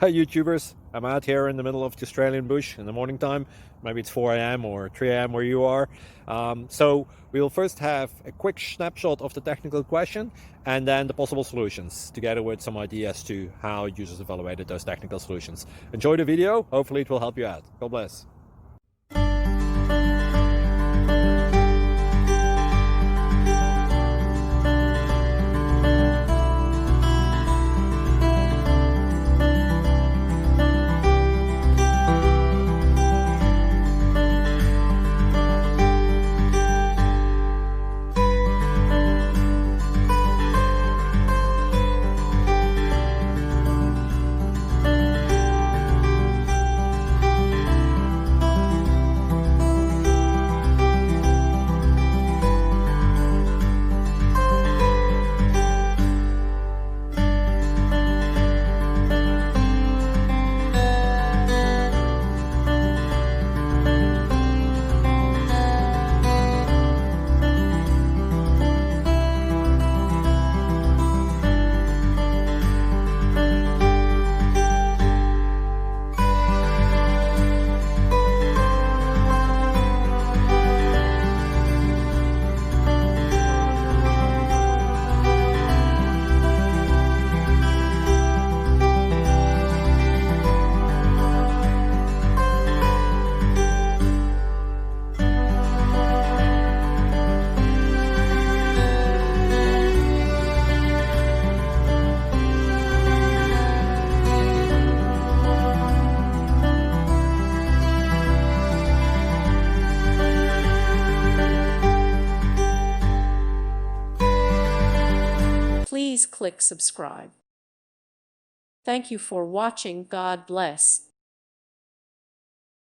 Hi YouTubers, I'm out here in the middle of the Australian bush in the morning time. Maybe it's 4 a.m. or 3 a.m. where you are. So we'll first have a quick snapshot of the technical question and then the possible solutions, together with some ideas to how users evaluated those technical solutions. Enjoy the video, hopefully it will help you out. God bless. Please click subscribe. Thank you for watching. God bless.